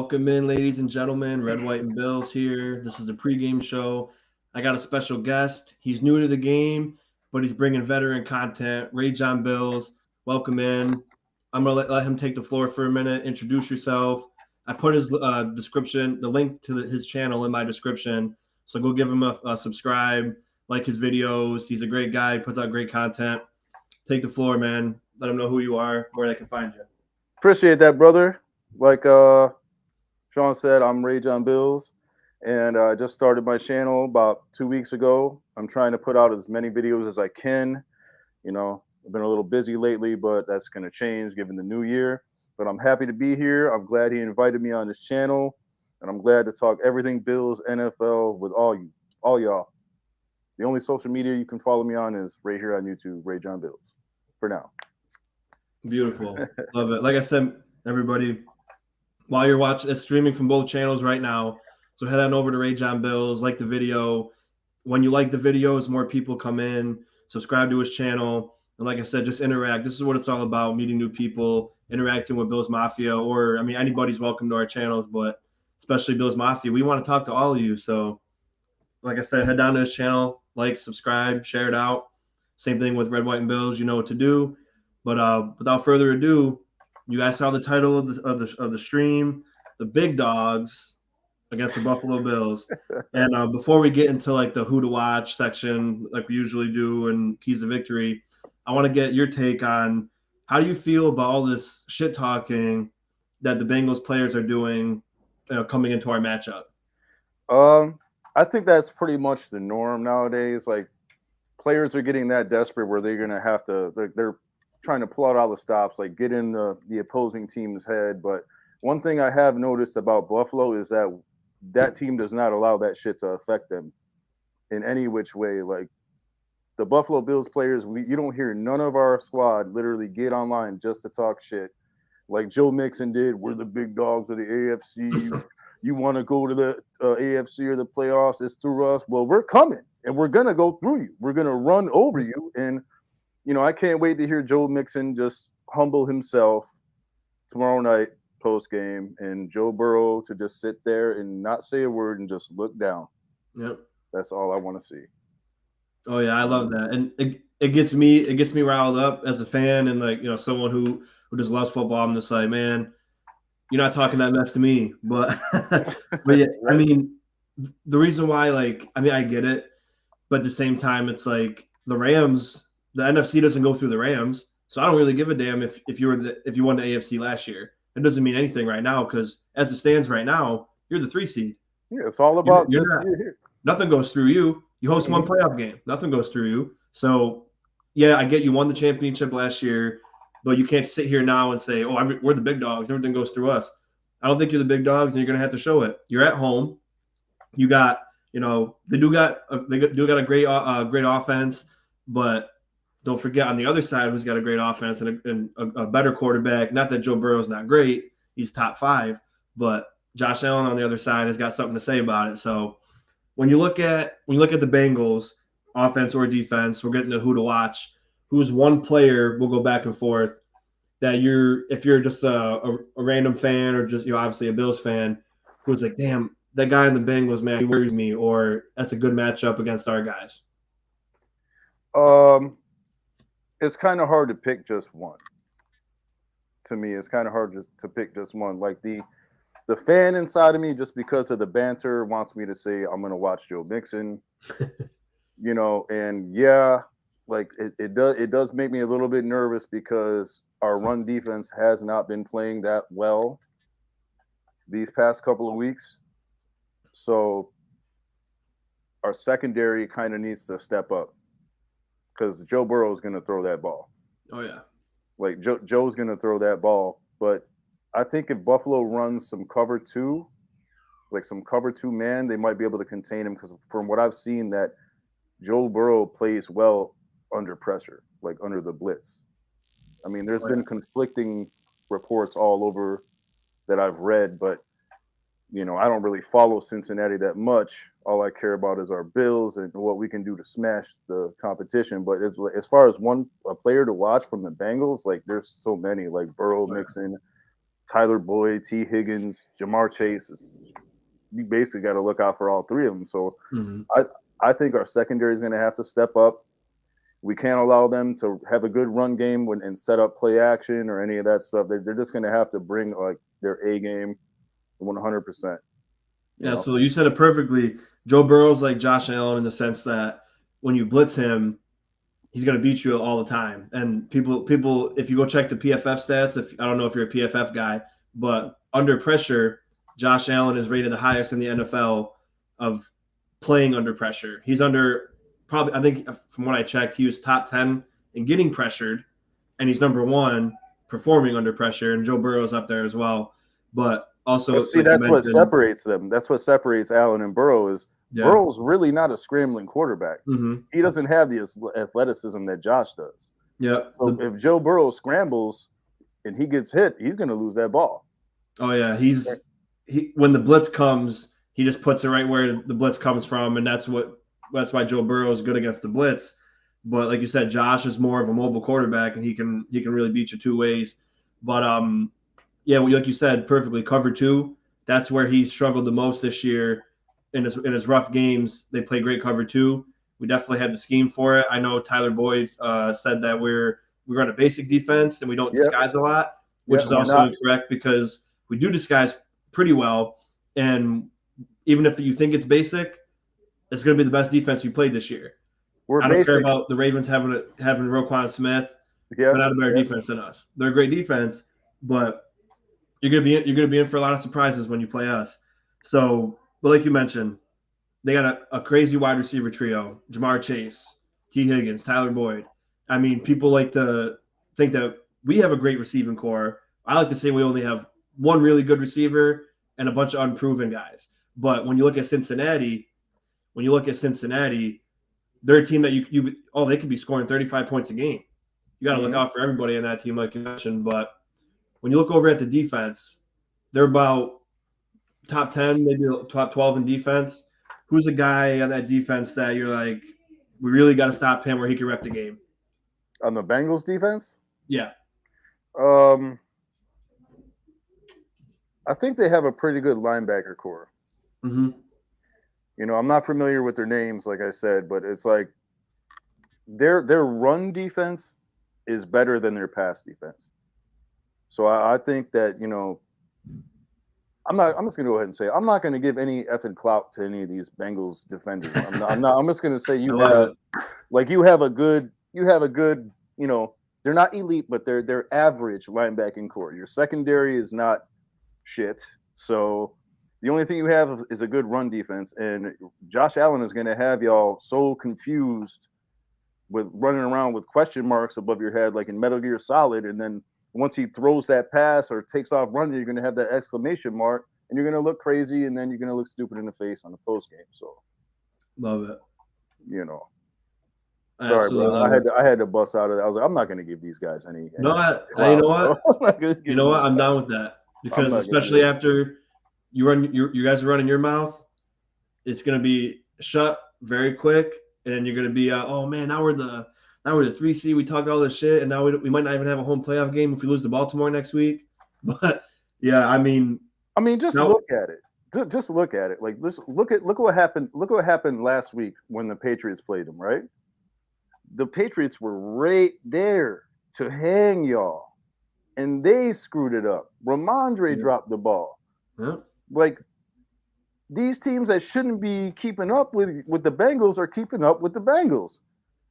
Welcome in, ladies and gentlemen. Red, White, and Bills here. This is the pregame show. I got a special guest. He's new to the game, but he's bringing veteran content. Rageonbills, welcome in. I'm going to let him take the floor for a minute. Introduce yourself. I put his description, the link to his channel in my description. So go give him a subscribe, like his videos. He's a great guy, puts out great content. Take the floor, man. Let them know who you are, where they can find you. Appreciate that, brother. Like Sean said, I'm Rageonbills, and I just started my channel about 2 weeks ago. I'm trying to put out as many videos as I can. You know, I've been a little busy lately, but that's going to change given the new year. But I'm happy to be here. I'm glad he invited me on his channel, and I'm glad to talk everything Bills, NFL with all y'all. The only social media you can follow me on is right here on YouTube, Rageonbills, for now. Beautiful. Love it. Like I said, everybody, while you're watching, it's streaming from both channels right now. So head on over to Rageonbills, like the video. When you like the videos, more people come in, subscribe to his channel. And like I said, just interact. This is what it's all about, meeting new people, interacting with Bills Mafia, or, I mean, anybody's welcome to our channels, but especially Bills Mafia. We want to talk to all of you. So like I said, head down to his channel, like, subscribe, share it out. Same thing with Red, White, and Bills. You know what to do. But without further ado, you guys saw the title of the stream, the Big Dogs against the Buffalo Bills. And before we get into like the who to watch section, like we usually do, and keys to victory, I want to get your take on how do you feel about all this shit talking that the Bengals players are doing, coming into our matchup. I think that's pretty much the norm nowadays. Like, players are getting that desperate where they're gonna have to. They're trying to pull out all the stops, like get in the opposing team's head. But one thing I have noticed about Buffalo is that team does not allow that shit to affect them in any which way. Like, the Buffalo Bills players, you don't hear none of our squad literally get online just to talk shit, like Joe Mixon did. We're the big dogs of the AFC. You want to go to the AFC or the playoffs? It's through us. Well, we're coming, and we're gonna go through you. We're gonna run over you, and I can't wait to hear Joe Mixon just humble himself tomorrow night post game, and Joe Burrow to just sit there and not say a word and just look down. Yep. That's all I want to see. Oh yeah, I love that, and it gets me riled up as a fan, and like, someone who just loves football. I'm just like, man, you're not talking that mess to me, but but yeah, I mean, the reason why, like, I mean, I get it, but at the same time, it's like the Rams, the NFC doesn't go through the Rams, so I don't really give a damn if you won the AFC last year. It doesn't mean anything right now because as it stands right now, you're the 3 seed. Yeah, it's all about you're this not, year here. Nothing goes through you. You host one playoff game. Nothing goes through you. So, yeah, I get you won the championship last year, but you can't sit here now and say, "Oh, we're the big dogs. Everything goes through us." I don't think you're the big dogs, and you're going to have to show it. You're at home. You got, they do got a great offense, but don't forget on the other side who's got a great offense and a better quarterback. Not that Joe Burrow's not great; he's top 5, but Josh Allen on the other side has got something to say about it. So when you look at the Bengals, offense or defense, we're getting to who to watch. Who's one player? We'll go back and forth. That if you're just a random fan or just obviously a Bills fan, who's like, damn, that guy in the Bengals, man, he worries me, or that's a good matchup against our guys. It's kind of hard to pick just one. To me, it's kind of hard to pick just one. Like, the fan inside of me, just because of the banter, wants me to say I'm going to watch Joe Mixon. And yeah, like it does make me a little bit nervous because our run defense has not been playing that well these past couple of weeks. So our secondary kind of needs to step up because Joe Burrow is going to throw that ball. Oh yeah, like Joe's going to throw that ball, but I think if Buffalo runs some cover 2, like some cover 2 man, they might be able to contain him because from what I've seen, that Joe Burrow plays well under pressure, like under the blitz. I mean, there's been conflicting reports all over that I've read, but I don't really follow Cincinnati that much. All I care about is our Bills and what we can do to smash the competition. But as far as a player to watch from the Bengals, like there's so many, like Burrow, Mixon, Tyler Boyd, T. Higgins, Jamar Chase. You basically got to look out for all three of them. So I think our secondary is going to have to step up. We can't allow them to have a good run game and set up play action or any of that stuff. They're just going to have to bring like their A game 100%. Yeah, so you said it perfectly. Joe Burrow's like Josh Allen in the sense that when you blitz him, he's going to beat you all the time. And people, if you go check the PFF stats, I don't know if you're a PFF guy, but under pressure, Josh Allen is rated the highest in the NFL of playing under pressure. He's under probably, I think from what I checked, he was top 10 in getting pressured, and he's number 1 performing under pressure. And Joe Burrow's up there as well. But also, see, that's what separates them. That's what separates Allen and Burrow is Burrow's really not a scrambling quarterback. He doesn't have the athleticism that Josh does. Yeah. So if Joe Burrow scrambles and he gets hit, he's going to lose that ball. Oh yeah, when the blitz comes, he just puts it right where the blitz comes from, and that's why Joe Burrow is good against the blitz. But like you said, Josh is more of a mobile quarterback, and he can really beat you two ways. But yeah, like you said perfectly, cover 2. That's where he struggled the most this year in his rough games. They play great cover 2. We definitely had the scheme for it. I know Tyler Boyd said that we run a basic defense and we don't disguise a lot, which is also incorrect because we do disguise pretty well. And even if you think it's basic, it's going to be the best defense we played this year. I don't care about the Ravens having Roquan Smith. They're not a better defense than us. They're a great defense, but you're gonna be in for a lot of surprises when you play us. So, but like you mentioned, they got a crazy wide receiver trio: Jamar Chase, T. Higgins, Tyler Boyd. I mean, people like to think that we have a great receiving core. I like to say we only have one really good receiver and a bunch of unproven guys. But when you look at Cincinnati, they're a team that they could be scoring 35 points a game. You got to look out for everybody in that team, like you mentioned. But when you look over at the defense, they're about top 10, maybe top 12 in defense. Who's a guy on that defense that you're like, we really got to stop him where he can wreck the game? On the Bengals defense? Yeah. I think they have a pretty good linebacker core. I'm not familiar with their names, like I said, but it's like their run defense is better than their pass defense. So I think that, I'm just going to go ahead and say, I'm not going to give any effing clout to any of these Bengals defenders. I'm just going to say you have a good, they're not elite, but they're average linebacking core. Your secondary is not shit. So the only thing you have is a good run defense. And Josh Allen is going to have y'all so confused with running around with question marks above your head, like in Metal Gear Solid. And then once he throws that pass or takes off running, you're going to have that exclamation mark and you're going to look crazy. And then you're going to look stupid in the face on the post game. So love it. Sorry, bro. I had to bust out of that. I was like, I'm not going to give these guys any. You know what? You know what? I'm down with that because especially after you guys are running your mouth, it's going to be shut very quick, and you're going to be oh man, now we're the 3 seed. We talked all this shit, and now we might not even have a home playoff game if we lose to Baltimore next week. But yeah, I mean, just look at it. Just look at it. Like, look what happened. Look what happened last week when the Patriots played them. Right, the Patriots were right there to hang y'all, and they screwed it up. Ramondre dropped the ball. Yeah. Like, these teams that shouldn't be keeping up with the Bengals are keeping up with the Bengals.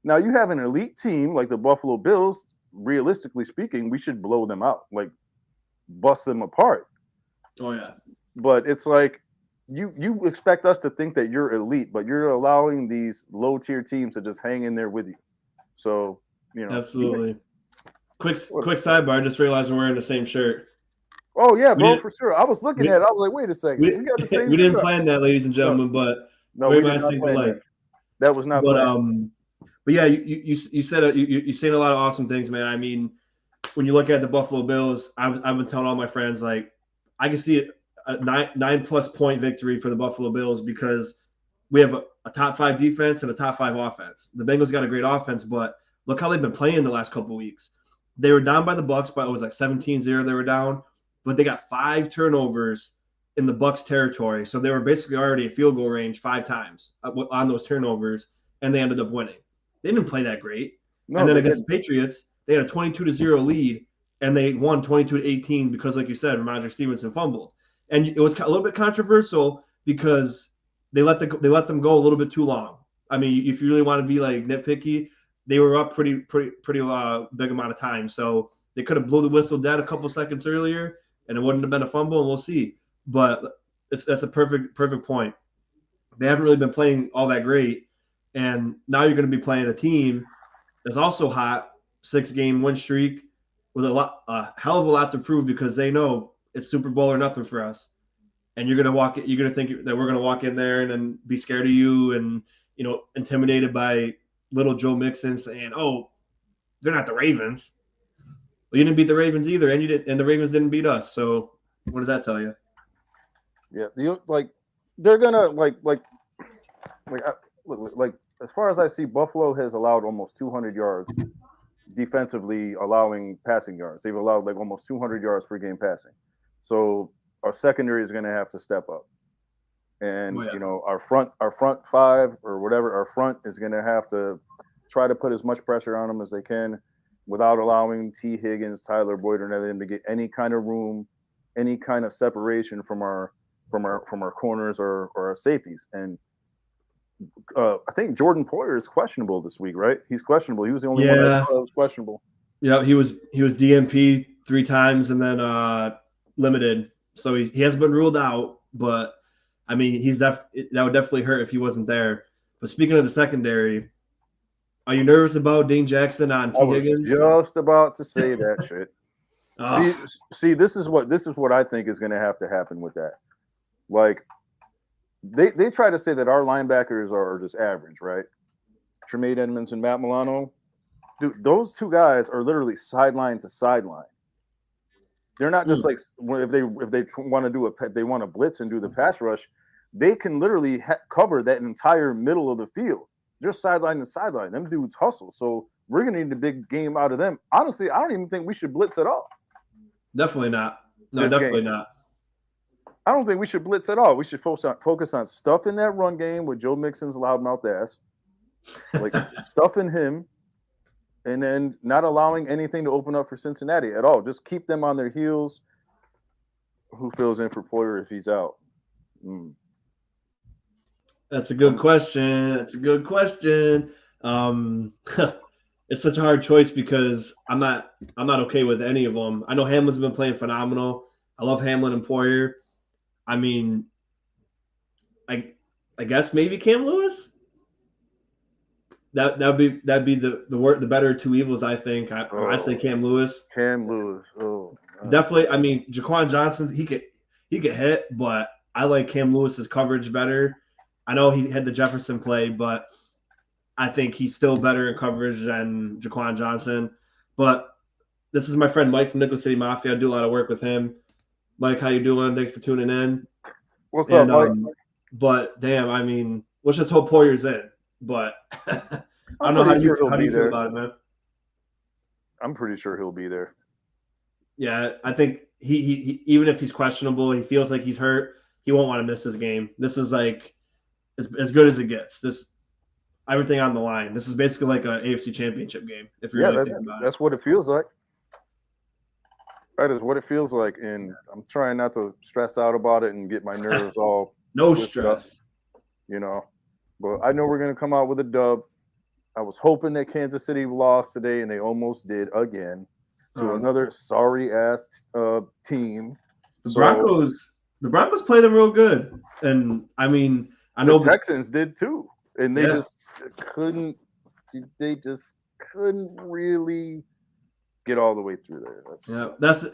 Now, you have an elite team like the Buffalo Bills. Realistically speaking, we should blow them out, like bust them apart. Oh, yeah. But it's like you expect us to think that you're elite, but you're allowing these low-tier teams to just hang in there with you. So, Absolutely. Quick sidebar. I just realized we're wearing the same shirt. Oh, yeah, bro, for sure. I was looking at it. I was like, wait a second. We got the same we didn't plan that, ladies and gentlemen, but we did not plan that. That was not planned. But yeah, you said you're saying a lot of awesome things, man. I mean, when you look at the Buffalo Bills, I've been telling all my friends, like, I can see a 9+ point victory for the Buffalo Bills because we have a top 5 defense and a top 5 offense. The Bengals got a great offense, but look how they've been playing the last couple of weeks. They were down by the Bucs, but it was like 17-0 they were down. but they got 5 turnovers in the Bucks territory. So they were basically already at field goal range 5 times on those turnovers, and they ended up winning. They didn't play that great. No, And then they against didn't. the Patriots, they had a 22-0 lead, and they won 22-18 because, like you said, Ramondre Stevenson fumbled. And it was a little bit controversial because they let them go a little bit too long. I mean, if you really want to be like nitpicky, they were up pretty big amount of time, so they could have blew the whistle dead a couple seconds earlier, and it wouldn't have been a fumble. And we'll see. But that's a perfect point. They haven't really been playing all that great, and now you're going to be playing a team that's also hot, 6-game win streak with a hell of a lot to prove because they know it's Super Bowl or nothing for us. And you're gonna think that we're gonna walk in there and then be scared of you and intimidated by little Joe Mixon saying, "Oh, they're not the Ravens." Well, you didn't beat the Ravens either, and the Ravens didn't beat us. So what does that tell you? Yeah, they're gonna like as far as I see, Buffalo has allowed almost 200 yards defensively, allowing passing yards. They've allowed like almost 200 yards per game passing. So our secondary is going to have to step up, and our front 5 or whatever, our front is going to have to try to put as much pressure on them as they can without allowing T. Higgins, Tyler Boyd, or them to get any kind of room, any kind of separation from our corners or our safeties. And I think Jordan Poyer is questionable this week, right? He's questionable. He was the only one that was questionable. Yeah, he was DMP 3 times and then limited. So he hasn't been ruled out, but I mean, that would definitely hurt if he wasn't there. But speaking of the secondary, are you nervous about Dane Jackson on T. Higgins? I was just about to say that shit. See, this is what I think is going to have to happen with that. Like, they try to say that our linebackers are just average, right? Tremaine Edmonds and Matt Milano. Dude, those 2 guys are literally sideline to sideline. They're not just like if they want to blitz and do the pass rush, they can literally cover that entire middle of the field, just sideline to sideline. Them dudes hustle, so we're gonna need a big game out of them. Honestly, I don't even think we should blitz at all. Definitely not. No, definitely not. I don't think we should blitz at all. We should focus on stuffing that run game with Joe Mixon's loudmouth ass, like stuffing him. And then not allowing anything to open up for Cincinnati at all. Just keep them on their heels. Who fills in for Poyer if he's out? That's a good question. It's such a hard choice because I'm not okay with any of them. I know Hamlin's been playing phenomenal. I love Hamlin and Poyer. I mean, I guess maybe Cam Lewis. That'd be the better 2 evils, I think. I say Cam Lewis. Cam Lewis. Oh, definitely. I mean, Jaquan Johnson, he could hit, but I like Cam Lewis's coverage better. I know he had the Jefferson play, but I think he's still better in coverage than Jaquan Johnson. But this is my friend Mike from Nickel City Mafia. I do a lot of work with him. Mike, how you doing? Thanks for tuning in. What's up, Mike? But damn, I mean, let's just hope Poyer's in. But I don't know how do you feel about it, man? I'm pretty sure he'll be there. Yeah, I think he even if he's questionable, he feels like he's hurt. He won't want to miss his game. This is like as good as it gets. This everything on the line. This is basically like an AFC Championship game. If you really think about it, that's what it feels like. That is what it feels like, and I'm trying not to stress out about it and get my nerves all stress. Up, but I know we're going to come out with a dub. I was hoping that Kansas City lost today, and they almost did again to another sorry-ass team. The Broncos play them real good, and I mean, I know the Texans did too, and they just couldn't. They just couldn't really get all the way through there.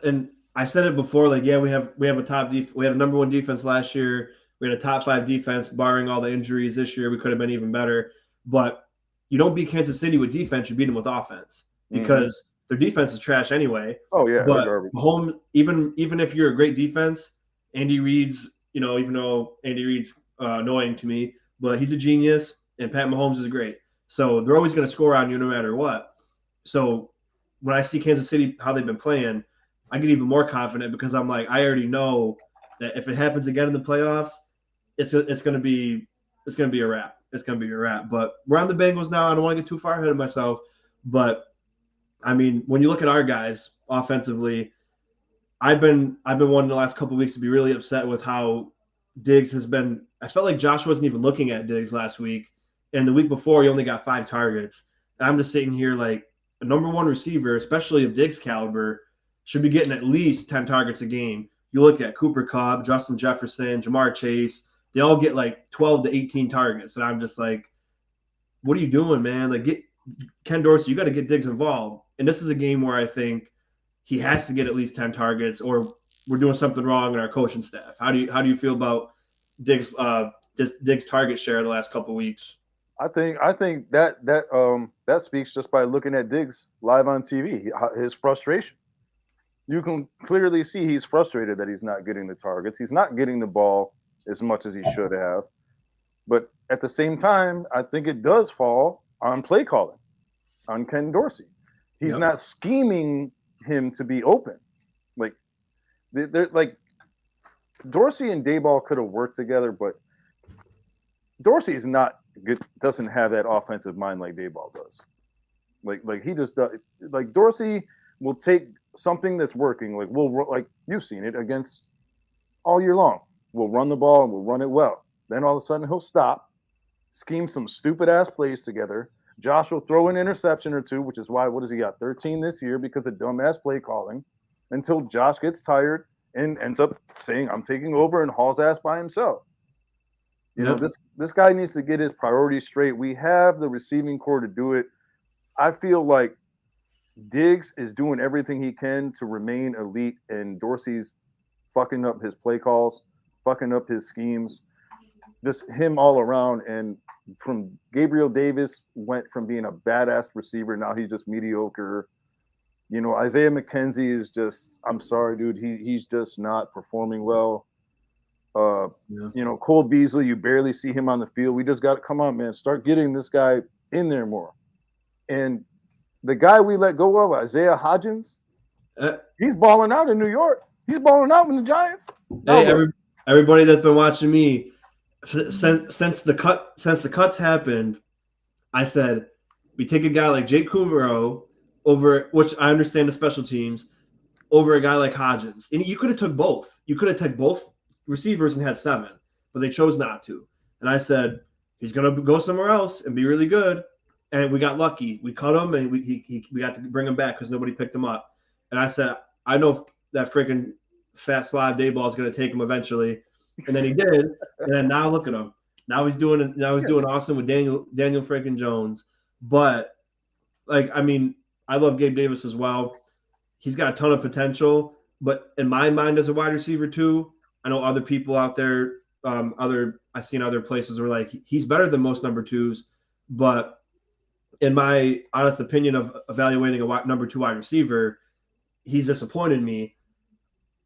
And I said it before. Like, we have a top we had a number 1 defense last year. We had a top 5 defense, barring all the injuries this year. We could have been even better. But you don't beat Kansas City with defense. You beat them with offense because their defense is trash anyway. Oh, yeah. But Mahomes, even if you're a great defense, Andy Reid's, even though Andy Reid's annoying to me, but he's a genius, and Pat Mahomes is great. So they're always going to score on you no matter what. So when I see Kansas City, how they've been playing, I get even more confident because I'm like, I already know that if it happens again in the playoffs, it's gonna be a wrap. It's gonna be a wrap. But we're on the Bengals now. I don't want to get too far ahead of myself. But I mean, when you look at our guys offensively, I've been one in the last couple of weeks to be really upset with how Diggs has been. I felt like Josh wasn't even looking at Diggs last week, and the week before he only got 5 targets. And I'm just sitting here like a number one receiver, especially of Diggs caliber, should be getting at least 10 targets a game. You look at Cooper Kupp, Justin Jefferson, Jamar Chase, they all get like 12 to 18 targets. And I'm just like, what are you doing, man? Like, get Ken Dorsey, you got to get Diggs involved. And this is a game where I think he has to get at least 10 targets, or we're doing something wrong in our coaching staff. How do you feel about Diggs target share the last couple of weeks? I think that speaks just by looking at Diggs live on TV. His frustration. You can clearly see he's frustrated that he's not getting the targets. He's not getting the ball as much as he should have. But at the same time, I think it does fall on play calling, on Ken Dorsey. He's not scheming him to be open. Like they're like Dorsey and Dayball could have worked together, but Dorsey is not good, doesn't have that offensive mind like Dayball does. Like he just does. Like Dorsey will take something that's working. Like you've seen it against all year long. We'll run the ball and we'll run it well. Then all of a sudden he'll stop, scheme some stupid ass plays together. Josh will throw an interception or two, which is why what has he got 13 this year because of dumbass play calling. Until Josh gets tired and ends up saying, "I'm taking over," and hauls ass by himself. You know, this guy needs to get his priorities straight. We have the receiving core to do it. I feel like Diggs is doing everything he can to remain elite, and Dorsey's fucking up his play calls, fucking up his schemes, just him all around. And from Gabriel Davis went from being a badass receiver, now he's just mediocre. You know, Isaiah McKenzie is just, I'm sorry, dude, he's just not performing well. You know, Cole Beasley, you barely see him on the field. We just got to come on, man. Start getting this guy in there more. And the guy we let go of, Isaiah Hodgins, he's balling out in New York. He's balling out in the Giants. Hey, everybody that's been watching me since the cuts happened, I said we take a guy like Jake Kumaro over, which I understand the special teams, over a guy like Hodgins. And you could have took both. You could have took both receivers and had 7, but they chose not to. And I said he's going to go somewhere else and be really good. And we got lucky. We cut him, and we got to bring him back because nobody picked him up. And I said, I know that freaking fat slide Dayball is going to take him eventually. And then he did. And then now look at him. Now he's doing awesome with Daniel freaking Jones. But like, I mean, I love Gabe Davis as well. He's got a ton of potential. But in my mind, as a wide receiver too, I know other people out there, I've seen other places where like he's better than most number 2s, but in my honest opinion of evaluating a number 2 wide receiver, he's disappointed me.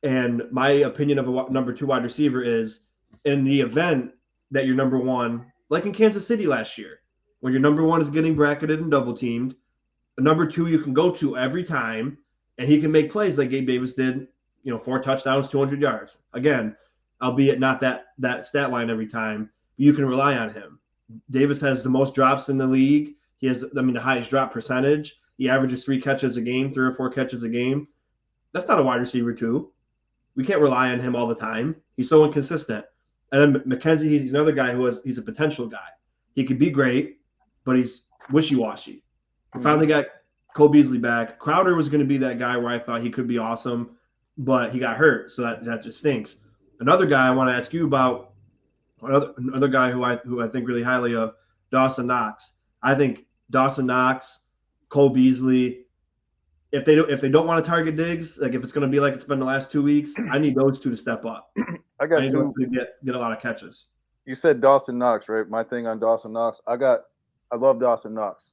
And my opinion of a number 2 wide receiver is in the event that you're number 1, like in Kansas City last year, when your number 1 is getting bracketed and double teamed, a number 2 you can go to every time, and he can make plays like Gabe Davis did, 4 touchdowns, 200 yards. Again, albeit not that stat line every time, you can rely on him. Davis has the most drops in the league. He has, the highest drop percentage. He averages 3 catches a game, 3 or 4 catches a game. That's not a wide receiver 2. We can't rely on him all the time. He's so inconsistent. And then McKenzie, he's another guy he's a potential guy. He could be great, but he's wishy-washy. We finally got Cole Beasley back. Crowder was going to be that guy where I thought he could be awesome, but he got hurt, so that just stinks. Another guy I want to ask you about, another guy who I think really highly of, Dawson Knox. I think Dawson Knox, Cole Beasley, if they don't want to target Diggs, like if it's going to be like it's been the last 2 weeks, I need those 2 to step up. I need those 2 to get a lot of catches. You said Dawson Knox, right? My thing on Dawson Knox, I love Dawson Knox,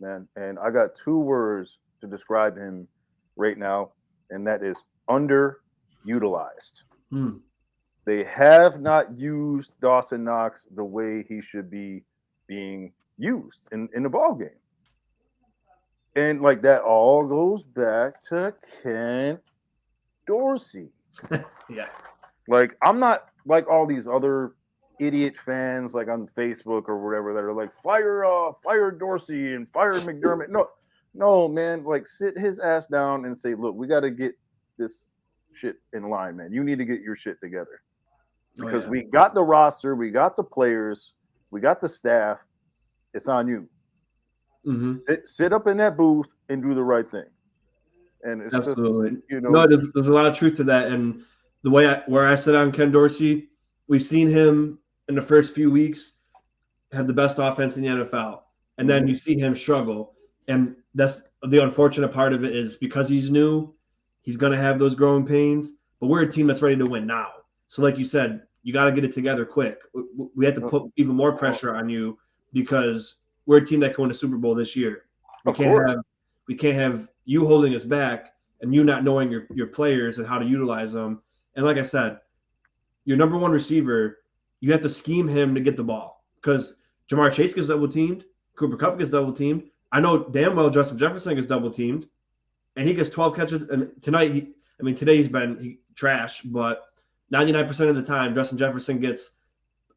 man, and I got 2 words to describe him right now, and that is underutilized. They have not used Dawson Knox the way he should be being used in the ball game. And like that all goes back to Ken Dorsey. Yeah. Like, I'm not like all these other idiot fans like on Facebook or whatever that are like, fire Dorsey and fire McDermott. No, man. Like, sit his ass down and say, look, we got to get this shit in line, man. You need to get your shit together. Because we got the roster, we got the players, we got the staff. It's on you. Mm-hmm. Sit up in that booth and do the right thing. And it's Absolutely. just, you know. No, there's a lot of truth to that. And the way where I sit on Ken Dorsey, we've seen him in the first few weeks have the best offense in the NFL. And then you see him struggle. And that's the unfortunate part of it is because he's new, he's going to have those growing pains. But we're a team that's ready to win now. So like you said, you got to get it together quick. We have to put even more pressure on you because we're a team that can win a Super Bowl this year. We can't have you holding us back and you not knowing your players and how to utilize them. And like I said, your number one receiver, you have to scheme him to get the ball because Jamar Chase gets double teamed, Cooper Kupp gets double teamed. I know damn well Justin Jefferson gets double teamed, and he gets 12 catches. And today he's been trash, but 99% of the time, Justin Jefferson gets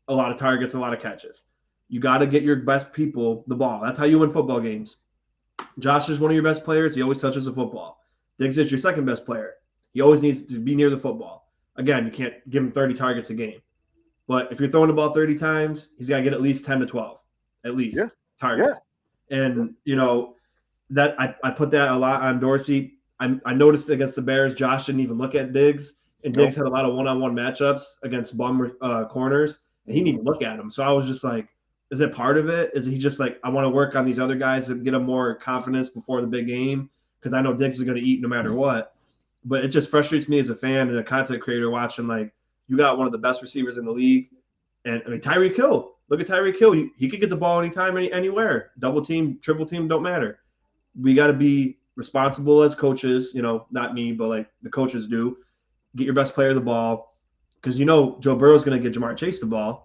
a lot of targets and a lot of catches. You got to get your best people the ball. That's how you win football games. Josh is one of your best players. He always touches the football. Diggs is your second best player. He always needs to be near the football. Again, you can't give him 30 targets a game. But if you're throwing the ball 30 times, he's got to get at least 10 to 12, at least targets. Yeah. And, that I put that a lot on Dorsey. I noticed against the Bears, Josh didn't even look at Diggs. And Diggs had a lot of one-on-one matchups against bum corners. And he didn't even look at him. So I was just like, is it part of it? Is he just like, I want to work on these other guys and get them more confidence before the big game? Because I know Diggs is going to eat no matter what. But it just frustrates me as a fan and a content creator watching, like, you got one of the best receivers in the league. And, Tyreek Hill. Look at Tyreek Hill. He could get the ball anytime, anywhere. Double team, triple team, don't matter. We got to be responsible as coaches, not me, but, like, the coaches do. Get your best player the ball. Because, Joe Burrow's going to get Jamar Chase the ball.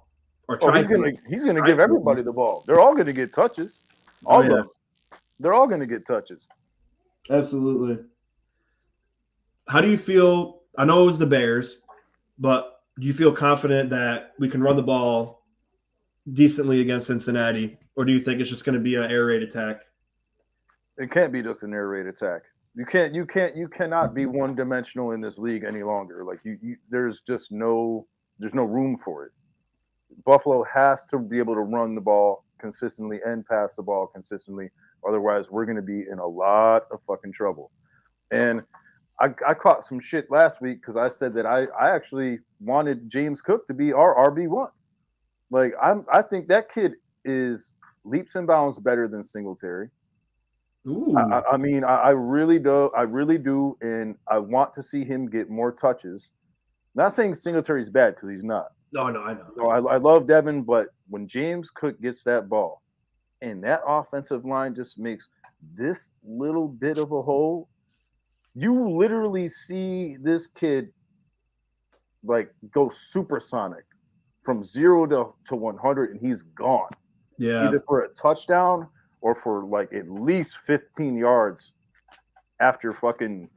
He's gonna give everybody the ball. They're all gonna get touches. All of them. They're all gonna get touches. Absolutely. How do you feel? I know it was the Bears, but do you feel confident that we can run the ball decently against Cincinnati, or do you think it's just going to be an air raid attack? It can't be just an air raid attack. You cannot be one dimensional in this league any longer. Like there's no room for it. Buffalo has to be able to run the ball consistently and pass the ball consistently. Otherwise, we're going to be in a lot of fucking trouble. And I caught some shit last week because I said that I actually wanted James Cook to be our RB1. Like, I think that kid is leaps and bounds better than Singletary. Ooh. I really do. And I want to see him get more touches. Not saying Singletary's bad because he's not. No, I know. So I love Devin, but when James Cook gets that ball and that offensive line just makes this little bit of a hole, you literally see this kid like go supersonic from 0 to 100 and he's gone. Yeah. Either for a touchdown or for like at least 15 yards after fucking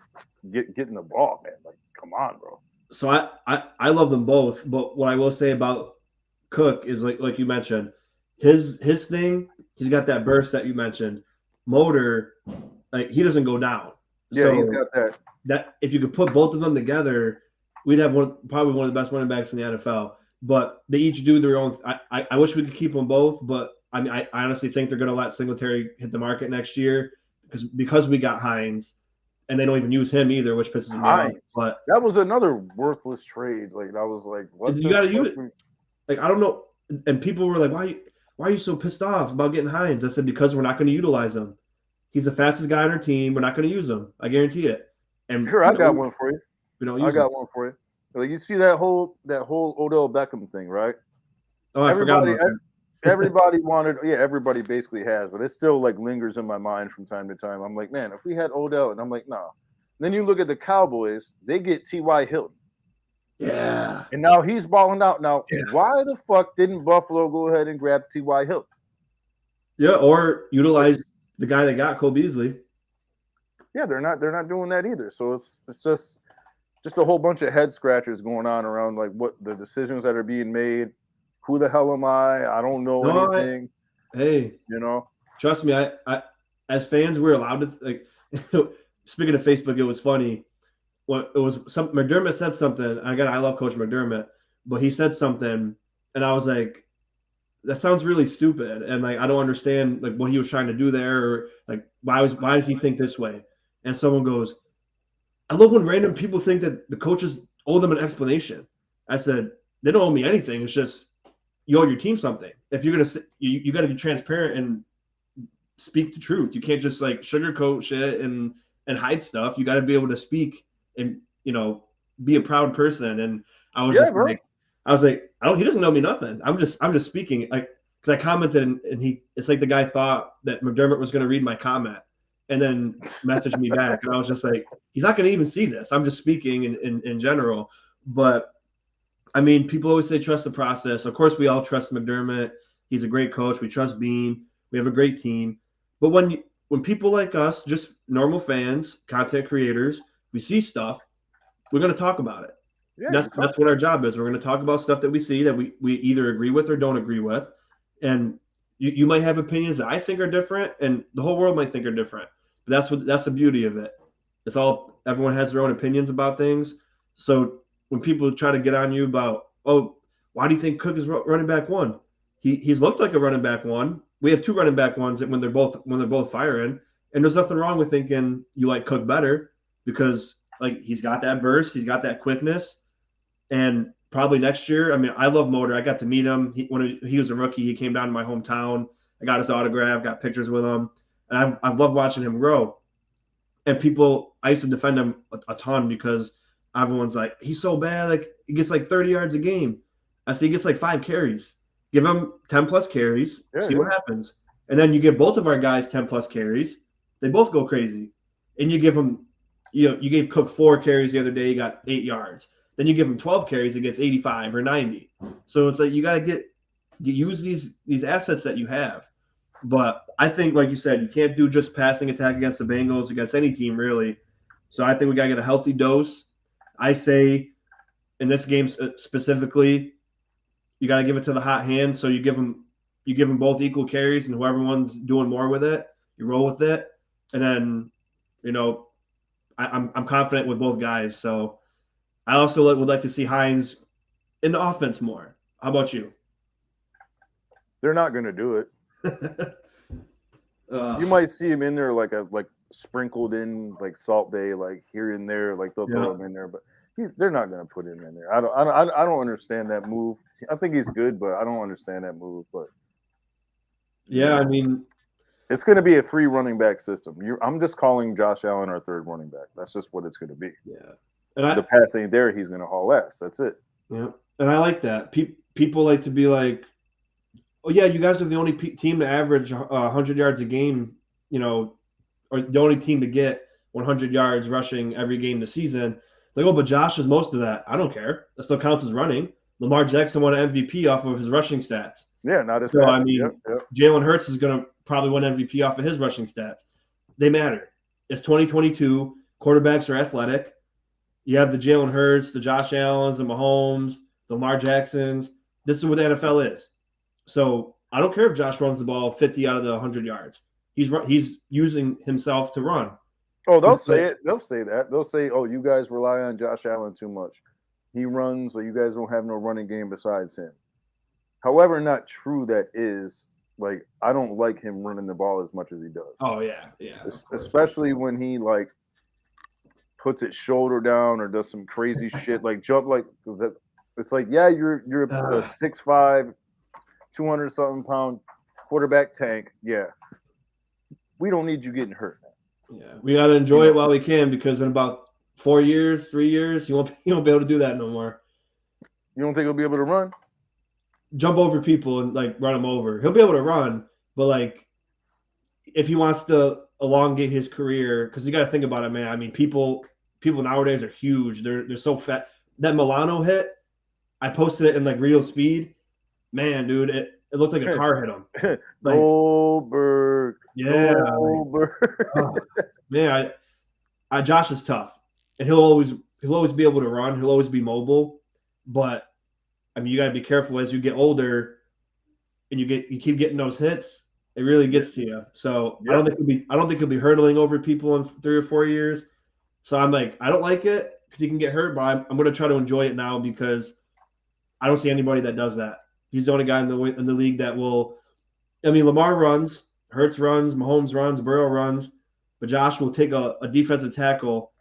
getting the ball, man. Like, come on, bro. So I love them both, but what I will say about Cook is like you mentioned, his thing, he's got that burst that you mentioned. Motor, like, he doesn't go down. Yeah, so he's got that. That if you could put both of them together, we'd have probably one of the best running backs in the NFL. But they each do their own. I wish we could keep them both, but I honestly think they're going to let Singletary hit the market next year because we got Hines. And they don't even use him either, which pisses me off. But that was another worthless trade. Like, I was like, "What?" You got to use it. Like, I don't know. And people were like, "Why are you so pissed off about getting Hines?" I said, "Because we're not going to utilize him. He's the fastest guy on our team. We're not going to use him. I guarantee it." And here, I got one for you. I got one for you. Like, you see that whole Odell Beckham thing, right? Oh, I forgot about that. Everybody wanted, everybody basically has, but it still like lingers in my mind from time to time. I'm like, man, if we had Odell, and I'm like, no. Then you look at the Cowboys, they get T.Y. Hilton. Yeah. And now he's balling out. Now, why the fuck didn't Buffalo go ahead and grab T.Y. Hilton? Yeah, or utilize the guy that got Cole Beasley. Yeah, they're not doing that either. So it's just just a whole bunch of head scratchers going on around like what the decisions that are being made. Who the hell am I? I don't know anything. Hey, you know. trust me, I as fans we're allowed to like. Speaking of Facebook, it was funny. What it was some McDermott said something. I love Coach McDermott, but he said something, and I was like, that sounds really stupid, and like I don't understand like what he was trying to do there, or like why does he think this way? And someone goes, I love when random people think that the coaches owe them an explanation. I said, they don't owe me anything. It's just you owe your team something. If you're gonna, you got to be transparent and speak the truth. You can't just like sugarcoat shit and hide stuff. You got to be able to speak and be a proud person. And I was just bro. like, he doesn't know me nothing. I'm just speaking like because I commented and it's like the guy thought that McDermott was going to read my comment and then message me back, and I was just like, he's not going to even see this. I'm just speaking in general. But I mean, people always say trust the process. Of course, we all trust McDermott. He's a great coach. We trust Bean. We have a great team. But when people like us, just normal fans, content creators, we see stuff, we're going to talk about it. Yeah, that's what our job is. We're going to talk about stuff that we see that we either agree with or don't agree with. And you might have opinions that I think are different, and the whole world might think are different. But that's the beauty of it. It's all everyone has their own opinions about things. So when people try to get on you about, oh, why do you think Cook is running back one? He's looked like a running back one. We have two running back ones when they're both firing, and there's nothing wrong with thinking you like Cook better because like he's got that burst, he's got that quickness, and probably next year. I mean, I love Motor. I got to meet him when he was a rookie. He came down to my hometown. I got his autograph, got pictures with him, and I've loved watching him grow. And I used to defend him a ton because everyone's like, he's so bad. Like he gets like 30 yards a game. I say he gets like 5 carries. Give him 10 plus carries, see what happens. And then you give both of our guys 10 plus carries. They both go crazy. And you give them, you gave Cook 4 carries the other day, he got 8 yards. Then you give him 12 carries, it gets 85 or 90. So it's like you got to use these assets that you have. But I think, like you said, you can't do just passing attack against the Bengals, against any team really. So I think we got to get a healthy dose. I say in this game specifically, you got to give it to the hot hand. So you give them both equal carries, and whoever one's doing more with it, you roll with it. And then, I'm confident with both guys. So I also would like to see Hines in the offense more. How about you? They're not going to do it. You might see him in there like sprinkled in like Salt Bay, like here and there, like they'll throw him in there, but they're not going to put him in there. I don't understand that move. I think he's good, but I don't understand that move. But yeah, I mean, it's going to be a 3 running back system. I'm just calling Josh Allen our 3rd running back. That's just what it's going to be. Yeah, and the pass ain't there. He's going to haul ass. That's it. Yeah, and I like that. People like to be like, oh yeah, you guys are the only team to average 100 yards a game, or the only team to get 100 yards rushing every game this season. Like, oh, but Josh is most of that. I don't care. That still counts as running. Lamar Jackson won an MVP off of his rushing stats. Yeah, not as so. I mean, Jalen Hurts is going to probably win MVP off of his rushing stats. They matter. It's 2022. Quarterbacks are athletic. You have the Jalen Hurts, the Josh Allens, the Mahomes, the Lamar Jacksons. This is what the NFL is. So I don't care if Josh runs the ball 50 out of the 100 yards. He's using himself to run. Oh, they'll say it. They'll say that. They'll say, oh, you guys rely on Josh Allen too much. He runs, so you guys don't have no running game besides him. However, not true that is. Like, I don't like him running the ball as much as he does. Oh, yeah. Especially when he, like, puts it shoulder down or does some crazy shit, like jump, like, because it's like, yeah, you're a 6'5", 200-something pound quarterback tank. Yeah. We don't need you getting hurt. Yeah, we got to enjoy it while we can, because in about 4 years, 3 years, you won't be able to do that no more. You don't think he'll be able to run? Jump over people and like run them over. He'll be able to run, but like if he wants to elongate his career, because you got to think about it, man. I mean, people nowadays are huge. They're so fat. That Milano hit, I posted it in like real speed. Man, dude, it looked like a car hit him. Like, Goldberg. Yeah. Goldberg. Man, Josh is tough, and he'll he'll always be able to run. He'll always be mobile. But I mean, you got to be careful as you get older and you keep getting those hits. It really gets to you. So Yep. I don't think he'll be hurdling over people in 3 or 4 years. So I'm like, I don't like it because he can get hurt, but I'm going to try to enjoy it now because I don't see anybody that does that. He's the only guy in the league that will. I mean, Lamar runs, Hurts runs, Mahomes runs, Burrow runs, but Josh will take a defensive tackle,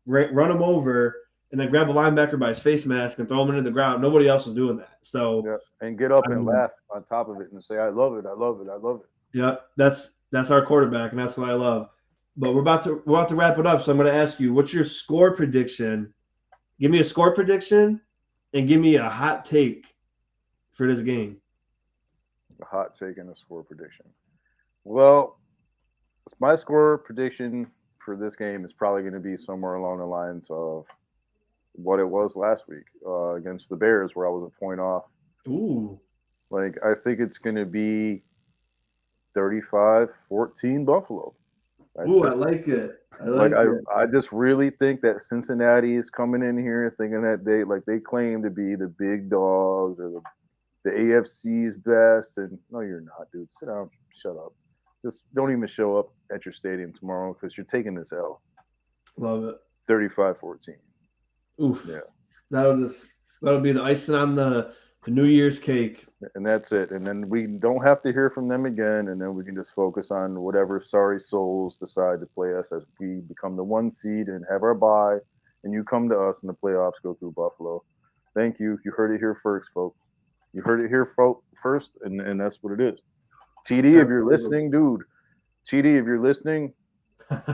run him over, and then grab a linebacker by his face mask and throw him into the ground. Nobody else is doing that. So Yeah, and get up and laugh on top of it and say, "I love it, I love it, I love it." Yeah, that's our quarterback, and that's what I love. But we're about to wrap it up. So I'm going to ask you, what's your score prediction? Give me a score prediction, and give me a hot take for this game. A hot take and a score prediction. Well, my score prediction for this game is probably going to be somewhere along the lines of what it was last week against the Bears, where I was a point off. Ooh. Like, I think it's going to be 35-14 Buffalo. I like it. I just really think that Cincinnati is coming in here thinking that they claim to be the big dogs or the AFC's best. And no, you're not, dude. Sit down. Shut up. Just don't even show up at your stadium tomorrow because you're taking this L. Love it. 35-14. Oof. Yeah. That'll be the icing on the New Year's cake. And that's it. And then we don't have to hear from them again. And then we can just focus on whatever sorry souls decide to play us as we become the 1 seed and have our bye. And you come to us in the playoffs, go through Buffalo. Thank you. You heard it here first, folks. You heard it here first, and that's what it is. TD, if you're listening, dude. TD, if you're listening, I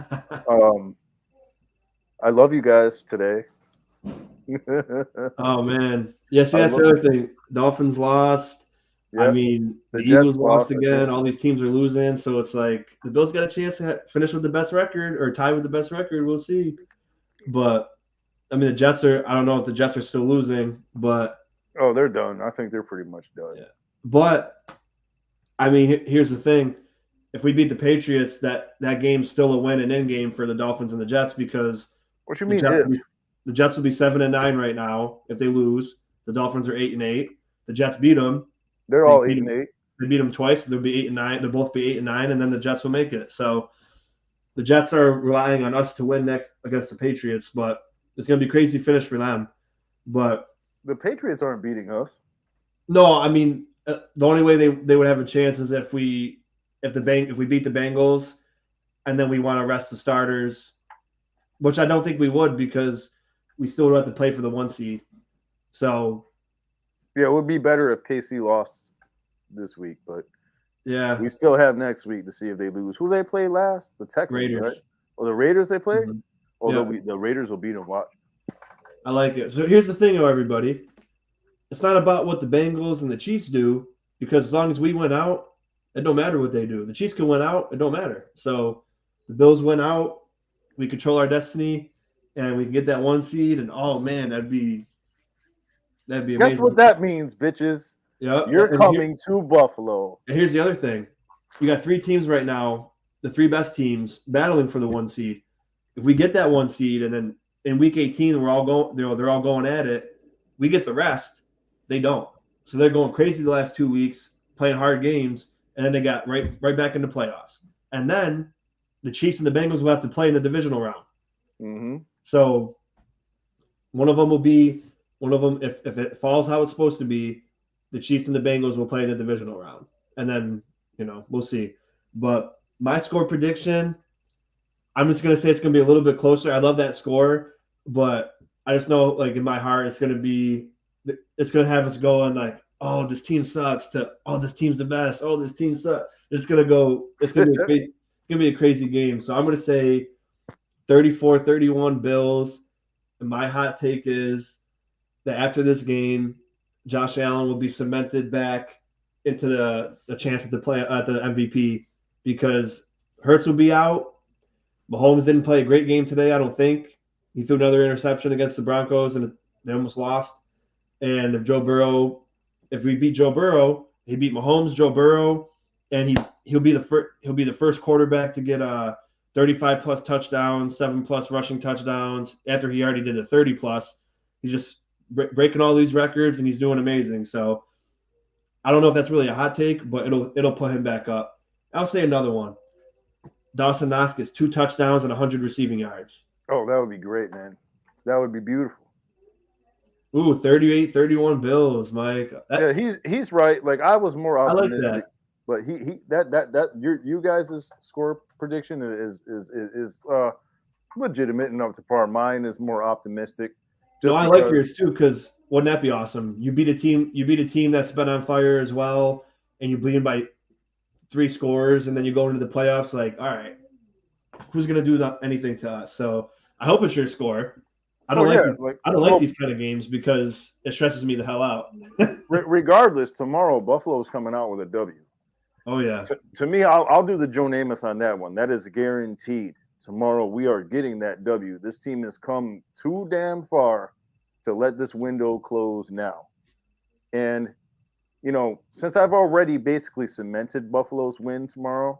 love you guys today. Oh man, yes, that's the other thing. Dolphins lost. Yep. I mean, the Eagles lost again. All these teams are losing, so it's like the Bills got a chance to finish with the best record or tie with the best record. We'll see. But I mean, the Jets are. I don't know if the Jets are still losing, but they're done. I think they're pretty much done. Yeah. But I mean, here's the thing: if we beat the Patriots, that game's still a win and end game for the Dolphins and the Jets because what you mean? The Jets will be 7-9 right now if they lose. The Dolphins are 8-8. The Jets beat them. They're all 8-8. They beat them twice. They'll be 8-9. They'll both be 8-9, and then the Jets will make it. So the Jets are relying on us to win next against the Patriots, but it's going to be a crazy finish for them. But the Patriots aren't beating us. No, I mean the only way they would have a chance is if we beat the Bengals, and then we want to rest the starters, which I don't think we would because we still have to play for the 1 seed. So yeah, it would be better if KC lost this week, but yeah, we still have next week to see if they lose. Who they play last? The Texans, Raiders. Right? Or the Raiders they play? Mm-hmm. Oh, yeah. The Raiders will beat them. Watch. I like it. So here's the thing, though, everybody. It's not about what the Bengals and the Chiefs do because as long as we win out, it don't matter what they do. The Chiefs can win out. It don't matter. So the Bills win out. We control our destiny, and we can get that 1 seed. And oh man, that'd be amazing. Guess what that means, bitches? Yep. You're coming to Buffalo. And here's the other thing: you got 3 teams right now, the 3 best teams battling for the 1 seed. If we get that 1 seed, and then in week 18 they're all going at it, we get the rest. They don't. So they're going crazy the last 2 weeks, playing hard games, and then they got right back into playoffs. And then the Chiefs and the Bengals will have to play in the divisional round. Mm-hmm. So one of them, if it falls how it's supposed to be, the Chiefs and the Bengals will play in the divisional round. And then, we'll see. But my score prediction, I'm just going to say it's going to be a little bit closer. I love that score, but I just know, like, in my heart, it's going to have us going like, oh, this team sucks to, oh, this team's the best. Oh, this team sucks. It's going to be a crazy game. So I'm going to say 34-31 Bills. And my hot take is that after this game, Josh Allen will be cemented back into the chance at the MVP because Hurts will be out. Mahomes didn't play a great game today, I don't think. He threw another interception against the Broncos, and they almost lost. And if we beat Joe Burrow, he beat Mahomes, Joe Burrow, and he'll be the first quarterback to get 35 plus touchdowns, 7 plus rushing touchdowns. After he already did a 30 plus, he's just breaking all these records and he's doing amazing. So I don't know if that's really a hot take, but it'll put him back up. I'll say another one. Dawson Knox gets 2 touchdowns and 100 receiving yards. Oh, that would be great, man. That would be beautiful. Ooh, 38-31 Bills, Mike. Yeah, he's right. Like I was more optimistic, I like that. but that you guys' score prediction is legitimate enough to par. Mine is more optimistic. No, I like yours too, because wouldn't that be awesome? You beat a team that's been on fire as well, and you bleed by 3 scores, and then you go into the playoffs like, all right, who's gonna do anything to us? So I hope it's your score. I don't like these kind of games because it stresses me the hell out. Regardless, tomorrow Buffalo's coming out with a W. Oh yeah. To me, I'll do the Joe Namath on that one. That is guaranteed. Tomorrow we are getting that W. This team has come too damn far to let this window close now. And you know, since I've already basically cemented Buffalo's win tomorrow,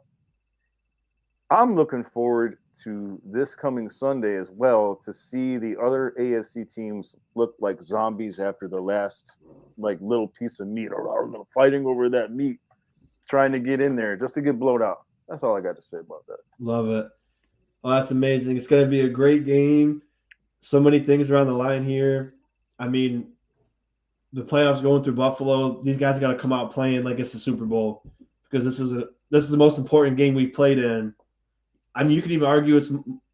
I'm looking forward to this coming Sunday as well to see the other AFC teams look like zombies after the last like little piece of meat or fighting over that meat, trying to get in there just to get blown out. That's all I got to say about that. Love it. Oh, that's amazing. It's going to be a great game. So many things are on the line here. I mean, the playoffs going through Buffalo, these guys got to come out playing like it's the Super Bowl because this is the most important game we've played in. I mean, you could even argue it's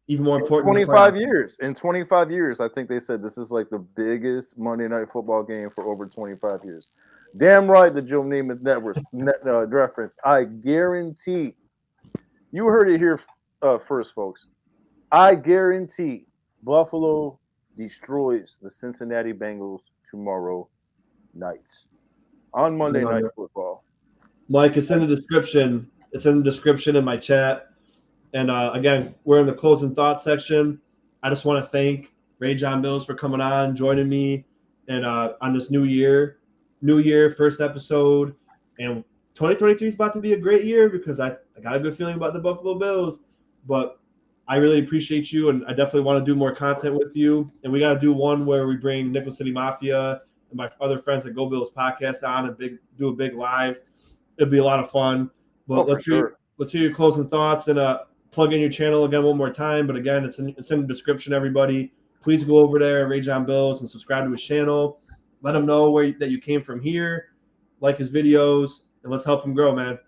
even more important. 25 years. In 25 years, I think they said this is like the biggest Monday Night Football game for over 25 years. Damn right, the Joe Namath Network reference. I guarantee. You heard it here first, folks. I guarantee Buffalo destroys the Cincinnati Bengals tomorrow night on Monday Night Football. Mike, it's in the description. It's in the description in my chat. And again, we're in the closing thoughts section. I just want to thank Rageonbills for coming on, joining me, and on this new year, first episode. And 2023 is about to be a great year because I got a good feeling about the Buffalo Bills. But I really appreciate you, and I definitely want to do more content with you. And we got to do one where we bring Nickel City Mafia and my other friends at Go Bills podcast on and do a big live. It'll be a lot of fun. But let's hear your closing thoughts and plug in your channel again one more time. But again, it's in the description, everybody. Please go over there, Rageonbills, and subscribe to his channel. Let him know that you came from here, like his videos, and let's help him grow, man.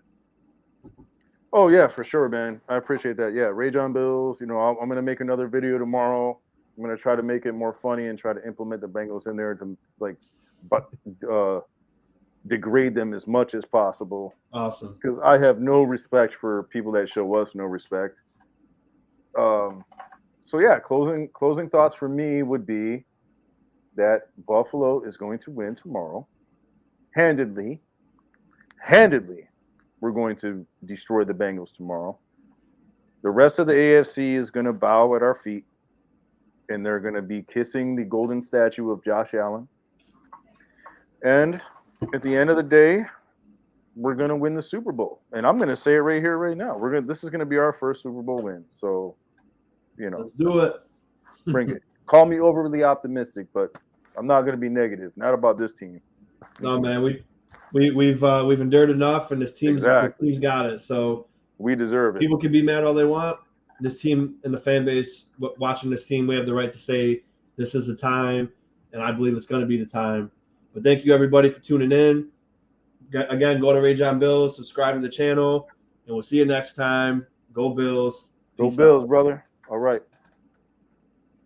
Oh, yeah, for sure, man. I appreciate that. Yeah, Rageonbills, you know, I'm going to make another video tomorrow. I'm going to try to make it more funny and try to implement the Bengals in there to, like, degrade them as much as possible. Awesome. Because I have no respect for people that show us no respect. So, yeah, closing thoughts for me would be that Buffalo is going to win tomorrow. Handedly. We're going to destroy the Bengals tomorrow. The rest of the AFC is going to bow at our feet, and they're going to be kissing the golden statue of Josh Allen. And at the end of the day, we're going to win the Super Bowl. And I'm going to say it right here, right now. This is going to be our first Super Bowl win. So, you know. Let's do it. Bring it. Call me overly optimistic, but I'm not going to be negative. Not about this team. No, man. We've endured enough, and this team's got it. So we deserve it. People can be mad all they want. This team and the fan base watching this team, we have the right to say this is the time, and I believe it's going to be the time. But thank you, everybody, for tuning in. Again, go to Rageonbills, subscribe to the channel, and we'll see you next time. Go Bills. Go Bills, brother. All right.